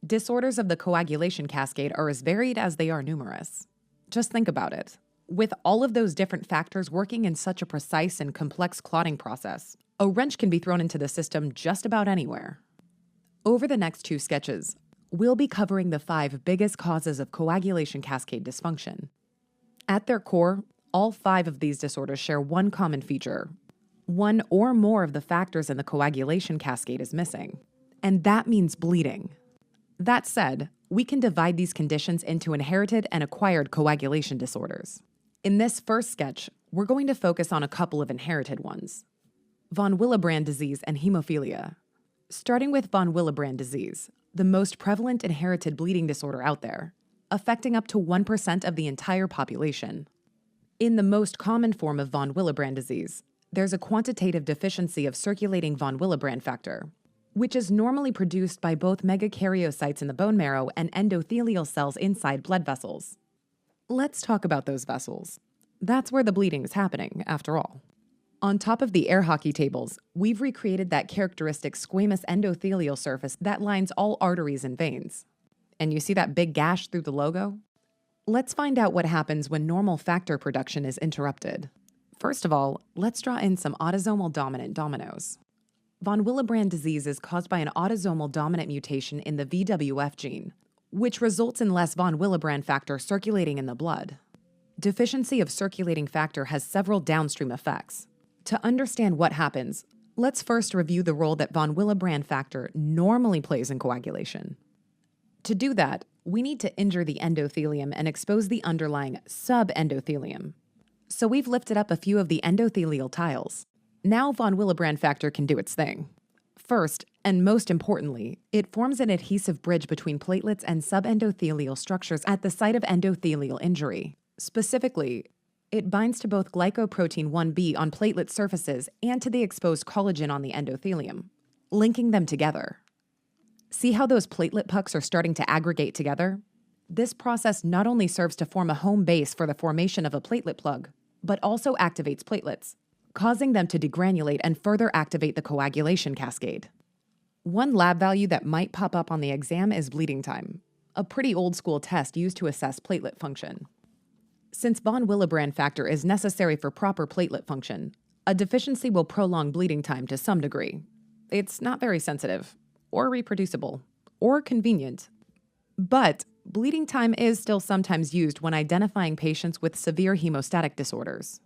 Disorders of the coagulation cascade are as varied as they are numerous. Just think about it. With all of those different factors working in such a precise and complex clotting process, a wrench can be thrown into the system just about anywhere. Over the next 2 sketches, we'll be covering the 5 biggest causes of coagulation cascade dysfunction. At their core, all 5 of these disorders share one common feature. One or more of the factors in the coagulation cascade is missing, and that means bleeding. That said, we can divide these conditions into inherited and acquired coagulation disorders. In this first sketch, we're going to focus on a couple of inherited ones: von Willebrand disease and hemophilia. Starting with von Willebrand disease, the most prevalent inherited bleeding disorder out there, affecting up to 1% of the entire population. In the most common form of von Willebrand disease, there's a quantitative deficiency of circulating von Willebrand factor, which is normally produced by both megakaryocytes in the bone marrow and endothelial cells inside blood vessels. Let's talk about those vessels. That's where the bleeding is happening, after all. On top of the air hockey tables, we've recreated that characteristic squamous endothelial surface that lines all arteries and veins. And you see that big gash through the logo? Let's find out what happens when normal factor production is interrupted. First of all, let's draw in some autosomal dominant dominoes. Von Willebrand disease is caused by an autosomal dominant mutation in the VWF gene, which results in less von Willebrand factor circulating in the blood. Deficiency of circulating factor has several downstream effects. To understand what happens, let's first review the role that von Willebrand factor normally plays in coagulation. To do that, we need to injure the endothelium and expose the underlying subendothelium. So we've lifted up a few of the endothelial tiles. Now von Willebrand factor can do its thing. First, and most importantly, it forms an adhesive bridge between platelets and subendothelial structures at the site of endothelial injury. Specifically, it binds to both glycoprotein 1b on platelet surfaces and to the exposed collagen on the endothelium, linking them together. See how those platelet pucks are starting to aggregate together? This process not only serves to form a home base for the formation of a platelet plug, but also activates platelets, causing them to degranulate and further activate the coagulation cascade. One lab value that might pop up on the exam is bleeding time, a pretty old-school test used to assess platelet function. Since von Willebrand factor is necessary for proper platelet function, a deficiency will prolong bleeding time to some degree. It's not very sensitive, or reproducible, or convenient. But bleeding time is still sometimes used when identifying patients with severe hemostatic disorders.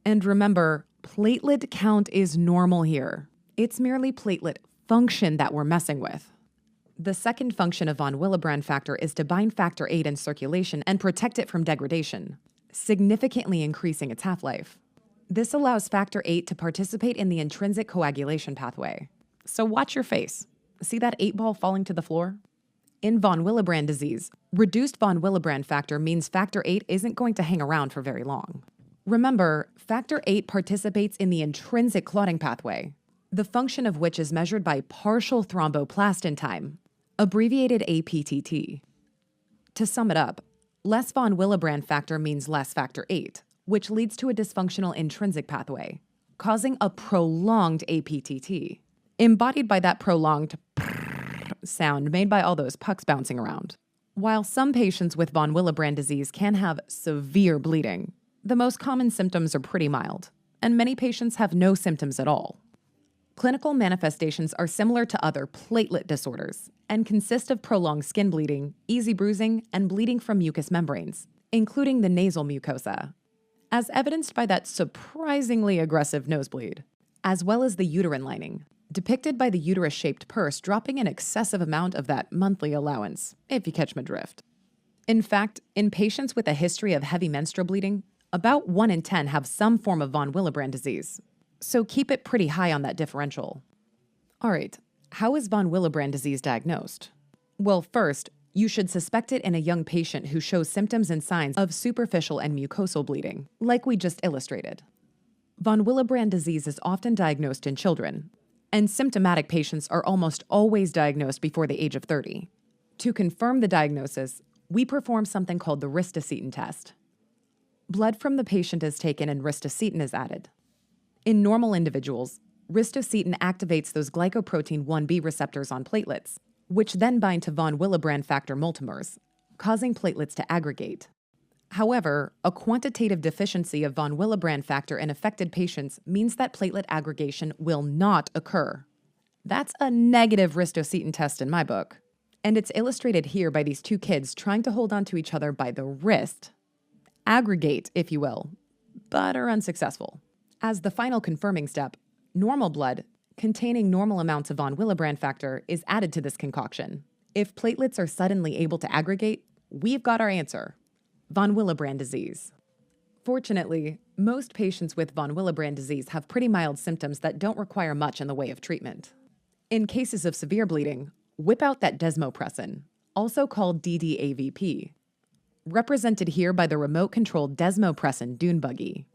And remember, platelet count is normal here. It's merely platelet function that we're messing with. The second function of von Willebrand factor is to bind factor VIII in circulation and protect it from degradation, significantly increasing its half-life. This allows factor VIII to participate in the intrinsic coagulation pathway. So watch your face. See that 8-ball falling to the floor? In von Willebrand disease, reduced von Willebrand factor means factor VIII isn't going to hang around for very long. Remember, factor VIII participates in the intrinsic clotting pathway, the function of which is measured by partial thromboplastin time, abbreviated APTT. To sum it up, less von Willebrand factor means less factor VIII, which leads to a dysfunctional intrinsic pathway, causing a prolonged APTT, embodied by that prolonged sound made by all those pucks bouncing around. While some patients with von Willebrand disease can have severe bleeding, the most common symptoms are pretty mild, and many patients have no symptoms at all. Clinical manifestations are similar to other platelet disorders and consist of prolonged skin bleeding, easy bruising, and bleeding from mucous membranes, including the nasal mucosa, as evidenced by that surprisingly aggressive nosebleed, as well as the uterine lining, depicted by the uterus-shaped purse dropping an excessive amount of that monthly allowance, if you catch my drift. In fact, in patients with a history of heavy menstrual bleeding, about 1 in 10 have some form of von Willebrand disease, so keep it pretty high on that differential. All right, how is von Willebrand disease diagnosed? Well, first, you should suspect it in a young patient who shows symptoms and signs of superficial and mucosal bleeding, like we just illustrated. Von Willebrand disease is often diagnosed in children, and symptomatic patients are almost always diagnosed before the age of 30. To confirm the diagnosis, we perform something called the ristocetin test. Blood from the patient is taken and ristocetin is added. In normal individuals, ristocetin activates those glycoprotein 1b receptors on platelets, which then bind to von Willebrand factor multimers, causing platelets to aggregate. However, a quantitative deficiency of von Willebrand factor in affected patients means that platelet aggregation will not occur. That's a negative ristocetin test in my book. And it's illustrated here by these two kids trying to hold on to each other by the wrist. Aggregate, if you will, but are unsuccessful. As the final confirming step, normal blood, containing normal amounts of von Willebrand factor, is added to this concoction. If platelets are suddenly able to aggregate, we've got our answer: von Willebrand disease. Fortunately, most patients with von Willebrand disease have pretty mild symptoms that don't require much in the way of treatment. In cases of severe bleeding, whip out that desmopressin, also called DDAVP, represented here by the remote-controlled desmopressin dune buggy.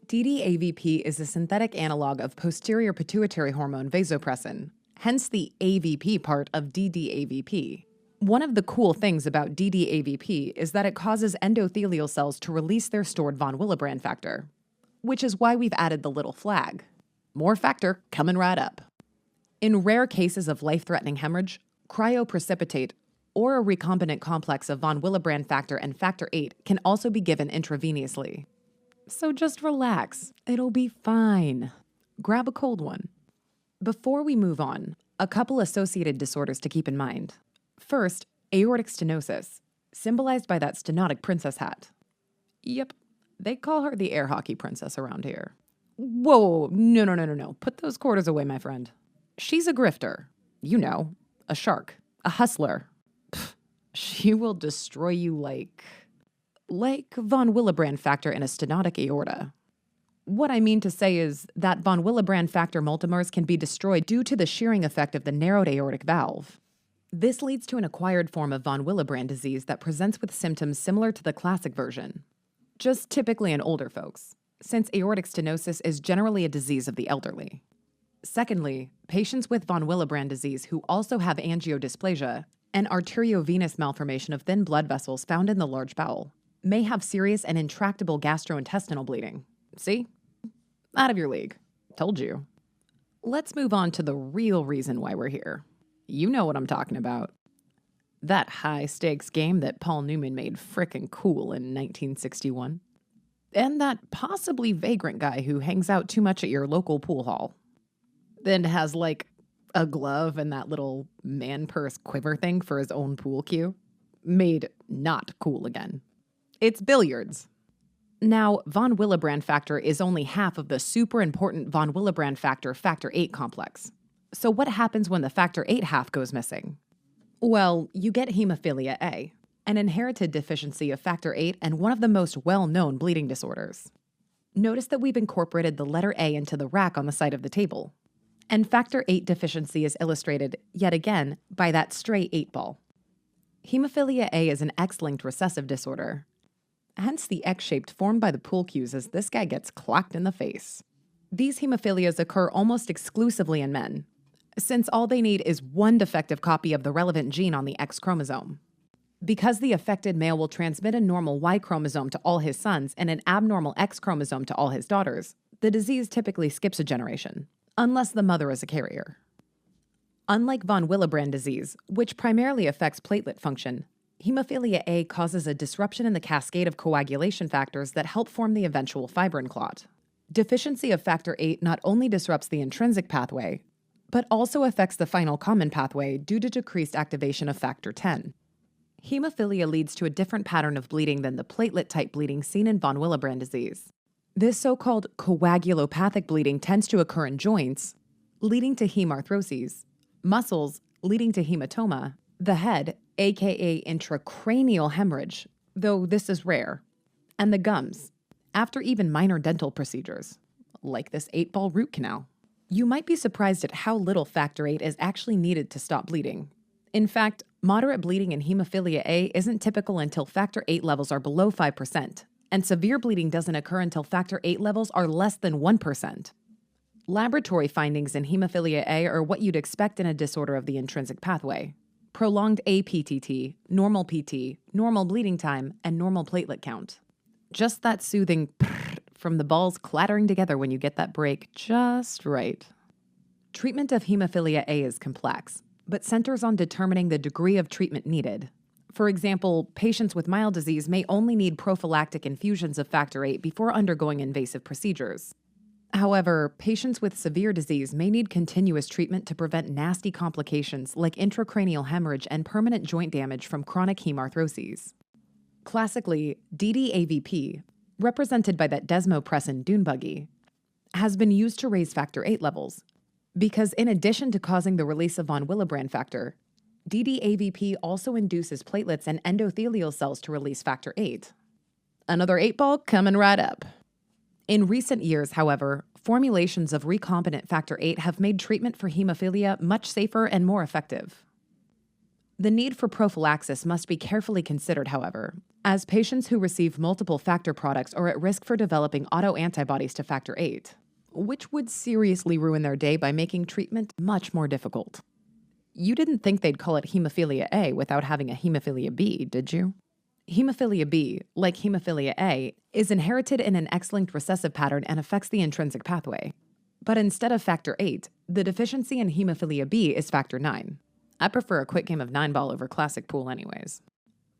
DDAVP is a synthetic analog of posterior pituitary hormone vasopressin, hence the AVP part of DDAVP. One of the cool things about DDAVP is that it causes endothelial cells to release their stored von Willebrand factor, which is why we've added the little flag. More factor coming right up. In rare cases of life-threatening hemorrhage, cryoprecipitate, or a recombinant complex of von Willebrand factor and factor VIII can also be given intravenously. So just relax, it'll be fine. Grab a cold one. Before we move on, a couple associated disorders to keep in mind. First, aortic stenosis, symbolized by that stenotic princess hat. Yep, they call her the air hockey princess around here. Whoa, no. Put those quarters away, my friend. She's a grifter. You know, a shark, a hustler. Pfft, she will destroy you like von Willebrand factor in a stenotic aorta. What I mean to say is that von Willebrand factor multimers can be destroyed due to the shearing effect of the narrowed aortic valve. This leads to an acquired form of von Willebrand disease that presents with symptoms similar to the classic version, just typically in older folks, since aortic stenosis is generally a disease of the elderly. Secondly, patients with von Willebrand disease who also have angiodysplasia, an arteriovenous malformation of thin blood vessels found in the large bowel, may have serious and intractable gastrointestinal bleeding. See? Out of your league. Told you. Let's move on to the real reason why we're here. You know what I'm talking about. That high-stakes game that Paul Newman made frickin' cool in 1961. And that possibly vagrant guy who hangs out too much at your local pool hall. Then has, like, a glove and that little man-purse quiver thing for his own pool cue. Made not cool again. It's billiards. Now, von Willebrand factor is only half of the super important von Willebrand factor VIII complex. So what happens when the factor VIII half goes missing? Well, you get hemophilia A, an inherited deficiency of factor VIII and one of the most well-known bleeding disorders. Notice that we've incorporated the letter A into the rack on the side of the table. And factor VIII deficiency is illustrated, yet again, by that stray 8-ball. Hemophilia A is an X-linked recessive disorder. Hence the X-shaped formed by the pool cues as this guy gets clocked in the face. These hemophilias occur almost exclusively in men, since all they need is one defective copy of the relevant gene on the X chromosome. Because the affected male will transmit a normal Y chromosome to all his sons and an abnormal X chromosome to all his daughters, the disease typically skips a generation, unless the mother is a carrier. Unlike von Willebrand disease, which primarily affects platelet function, hemophilia A causes a disruption in the cascade of coagulation factors that help form the eventual fibrin clot. Deficiency of factor VIII not only disrupts the intrinsic pathway, but also affects the final common pathway due to decreased activation of factor X. Hemophilia leads to a different pattern of bleeding than the platelet-type bleeding seen in von Willebrand disease. This so-called coagulopathic bleeding tends to occur in joints, leading to hemarthroses, muscles, leading to hematoma, the head, aka intracranial hemorrhage, though this is rare, and the gums, after even minor dental procedures, like this 8-ball root canal. You might be surprised at how little factor VIII is actually needed to stop bleeding. In fact, moderate bleeding in hemophilia A isn't typical until factor VIII levels are below 5%, and severe bleeding doesn't occur until factor VIII levels are less than 1%. Laboratory findings in hemophilia A are what you'd expect in a disorder of the intrinsic pathway. Prolonged APTT, normal PT, normal bleeding time, and normal platelet count. Just that soothing prrr from the balls clattering together when you get that break just right. Treatment of hemophilia A is complex, but centers on determining the degree of treatment needed. For example, patients with mild disease may only need prophylactic infusions of factor VIII before undergoing invasive procedures. However, patients with severe disease may need continuous treatment to prevent nasty complications like intracranial hemorrhage and permanent joint damage from chronic hemarthroses. Classically, DDAVP, represented by that desmopressin dune buggy, has been used to raise factor VIII levels, because in addition to causing the release of von Willebrand factor, DDAVP also induces platelets and endothelial cells to release factor VIII. Another 8-ball coming right up. In recent years, however, formulations of recombinant factor VIII have made treatment for hemophilia much safer and more effective. The need for prophylaxis must be carefully considered, however, as patients who receive multiple factor products are at risk for developing autoantibodies to factor VIII, which would seriously ruin their day by making treatment much more difficult. You didn't think they'd call it hemophilia A without having a hemophilia B, did you? Hemophilia B, like hemophilia A, is inherited in an X-linked recessive pattern and affects the intrinsic pathway. But instead of factor VIII, the deficiency in hemophilia B is factor IX. I prefer a quick game of 9-ball over classic pool anyways.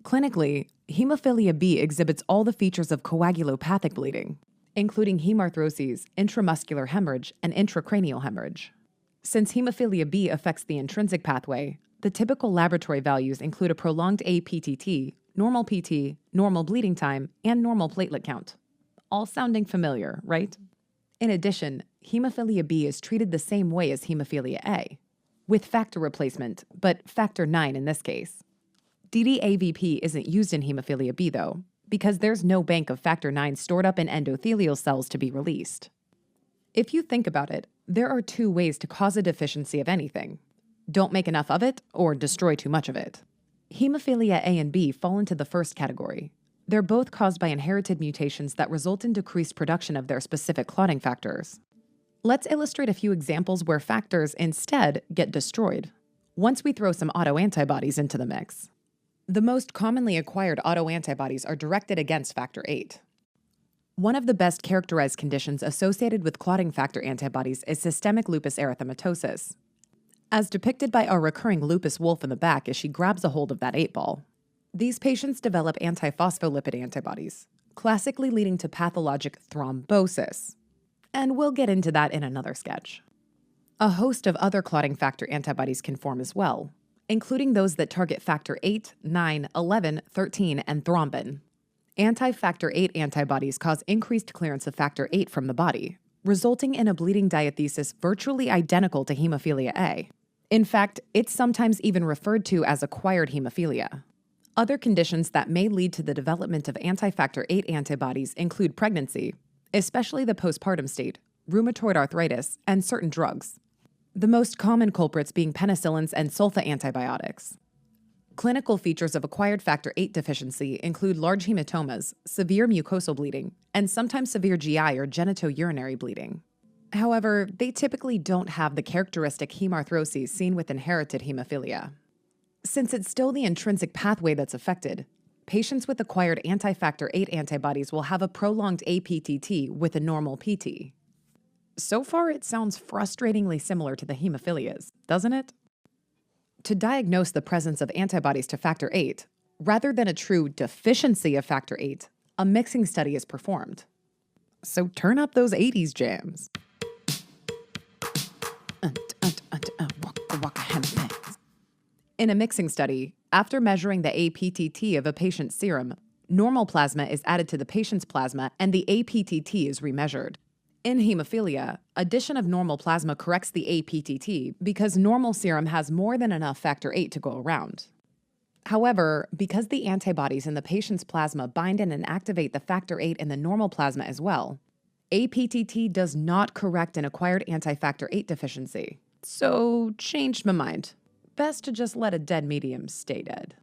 Clinically, hemophilia B exhibits all the features of coagulopathic bleeding, including hemarthroses, intramuscular hemorrhage, and intracranial hemorrhage. Since hemophilia B affects the intrinsic pathway, the typical laboratory values include a prolonged APTT, normal PT, normal bleeding time, and normal platelet count. All sounding familiar, right? In addition, hemophilia B is treated the same way as hemophilia A, with factor replacement, but factor IX in this case. DDAVP isn't used in hemophilia B, though, because there's no bank of factor IX stored up in endothelial cells to be released. If you think about it, there are two ways to cause a deficiency of anything. Don't make enough of it, or destroy too much of it. Hemophilia A and B fall into the first category. They're both caused by inherited mutations that result in decreased production of their specific clotting factors. Let's illustrate a few examples where factors instead get destroyed, once we throw some autoantibodies into the mix. The most commonly acquired autoantibodies are directed against factor VIII. One of the best characterized conditions associated with clotting factor antibodies is systemic lupus erythematosus, as depicted by our recurring lupus wolf in the back as she grabs a hold of that 8-ball. These patients develop antiphospholipid antibodies, classically leading to pathologic thrombosis. And we'll get into that in another sketch. A host of other clotting factor antibodies can form as well, including those that target factor VIII, 9, 11, 13, and thrombin. Anti-factor VIII antibodies cause increased clearance of factor VIII from the body, resulting in a bleeding diathesis virtually identical to hemophilia A. In fact, it's sometimes even referred to as acquired hemophilia. Other conditions that may lead to the development of anti-factor VIII antibodies include pregnancy, especially the postpartum state, rheumatoid arthritis, and certain drugs. The most common culprits being penicillins and sulfa antibiotics. Clinical features of acquired factor VIII deficiency include large hematomas, severe mucosal bleeding, and sometimes severe GI or genitourinary bleeding. However, they typically don't have the characteristic hemarthroses seen with inherited hemophilia. Since it's still the intrinsic pathway that's affected, patients with acquired anti-factor VIII antibodies will have a prolonged APTT with a normal PT. So far, it sounds frustratingly similar to the hemophilias, doesn't it? To diagnose the presence of antibodies to factor VIII, rather than a true deficiency of factor VIII, a mixing study is performed. So turn up those 80s jams. In a mixing study, after measuring the APTT of a patient's serum, normal plasma is added to the patient's plasma and the APTT is remeasured. In hemophilia, addition of normal plasma corrects the APTT because normal serum has more than enough factor VIII to go around. However, because the antibodies in the patient's plasma bind in and activate the factor VIII in the normal plasma as well, APTT does not correct an acquired anti-factor VIII deficiency. So, changed my mind. Best to just let a dead medium stay dead.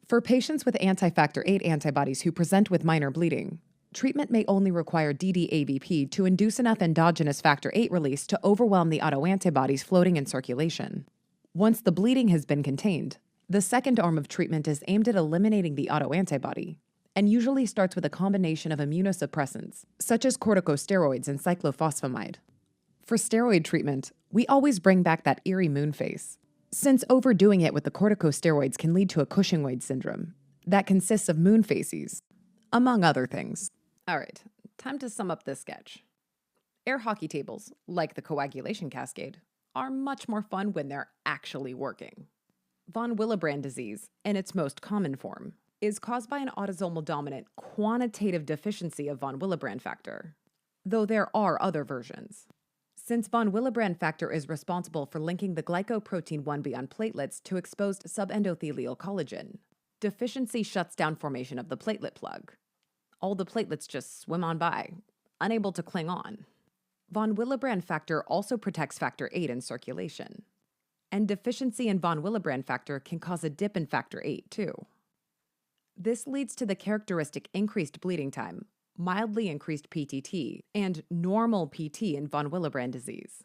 For patients with anti-factor VIII antibodies who present with minor bleeding, treatment may only require DDAVP to induce enough endogenous factor VIII release to overwhelm the autoantibodies floating in circulation. Once the bleeding has been contained, the second arm of treatment is aimed at eliminating the autoantibody, and usually starts with a combination of immunosuppressants, such as corticosteroids and cyclophosphamide. For steroid treatment, we always bring back that eerie moon face. since overdoing it with the corticosteroids can lead to a Cushingoid syndrome that consists of moon phases, among other things. All right, time to sum up this sketch. Air hockey tables, like the coagulation cascade, are much more fun when they're actually working. Von Willebrand disease, in its most common form, is caused by an autosomal dominant quantitative deficiency of von Willebrand factor, though there are other versions. Since von Willebrand factor is responsible for linking the glycoprotein 1b on platelets to exposed subendothelial collagen, deficiency shuts down formation of the platelet plug. All the platelets just swim on by, unable to cling on. Von Willebrand factor also protects factor VIII in circulation. And deficiency in von Willebrand factor can cause a dip in factor VIII, too. This leads to the characteristic increased bleeding time, mildly increased PTT, and normal PT in von Willebrand disease.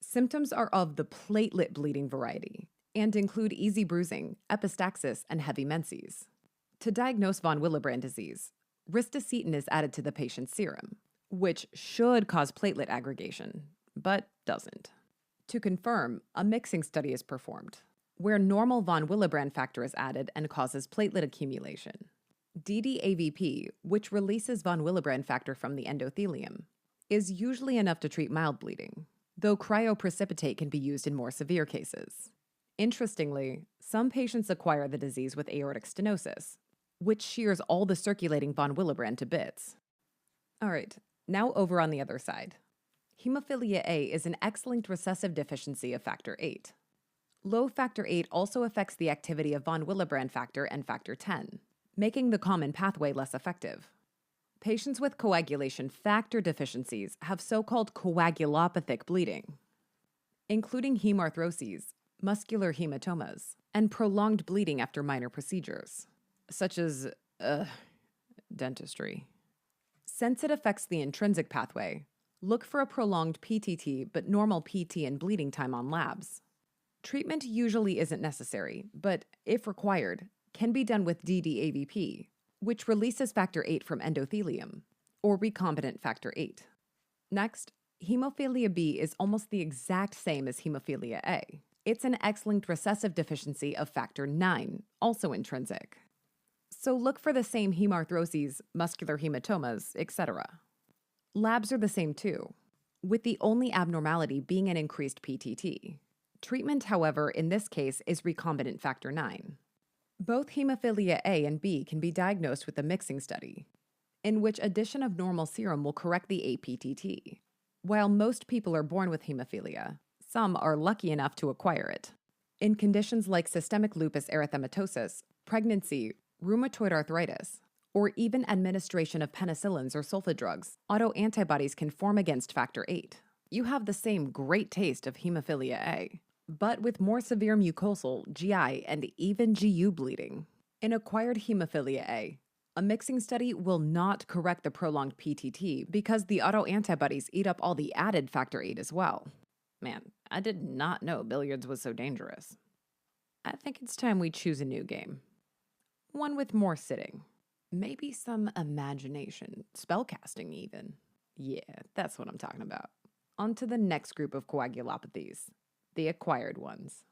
Symptoms are of the platelet bleeding variety and include easy bruising, epistaxis, and heavy menses. To diagnose von Willebrand disease, ristocetin is added to the patient's serum, which should cause platelet aggregation, but doesn't. To confirm, a mixing study is performed, where normal von Willebrand factor is added and causes platelet accumulation. DDAVP, which releases von Willebrand factor from the endothelium, is usually enough to treat mild bleeding, though cryoprecipitate can be used in more severe cases. Interestingly, some patients acquire the disease with aortic stenosis, which shears all the circulating von Willebrand to bits. All right, now over on the other side. Hemophilia A is an X-linked recessive deficiency of factor VIII. Low factor VIII also affects the activity of von Willebrand factor and factor X, making the common pathway less effective. Patients with coagulation factor deficiencies have so-called coagulopathic bleeding, including hemarthroses, muscular hematomas, and prolonged bleeding after minor procedures, such as dentistry. Since it affects the intrinsic pathway, look for a prolonged PTT but normal PT and bleeding time on labs. Treatment usually isn't necessary, but if required, can be done with DDAVP, which releases factor VIII from endothelium, or recombinant factor VIII. Next, hemophilia B is almost the exact same as hemophilia A. It's an X-linked recessive deficiency of factor IX, also intrinsic. So look for the same hemarthroses, muscular hematomas, etc. Labs are the same too, with the only abnormality being an increased PTT. Treatment, however, in this case is recombinant factor IX. Both hemophilia A and B can be diagnosed with a mixing study, in which addition of normal serum will correct the APTT. While most people are born with hemophilia, some are lucky enough to acquire it. In conditions like systemic lupus erythematosus, pregnancy, rheumatoid arthritis, or even administration of penicillins or sulfa drugs, autoantibodies can form against factor VIII. You have the same great taste of hemophilia A, but with more severe mucosal, GI, and even GU bleeding. In acquired hemophilia A, a mixing study will not correct the prolonged PTT because the autoantibodies eat up all the added factor VIII as well. Man, I did not know billiards was so dangerous. I think it's time we choose a new game. One with more sitting. Maybe some imagination, spellcasting even. Yeah, that's what I'm talking about. On to the next group of coagulopathies, the acquired ones.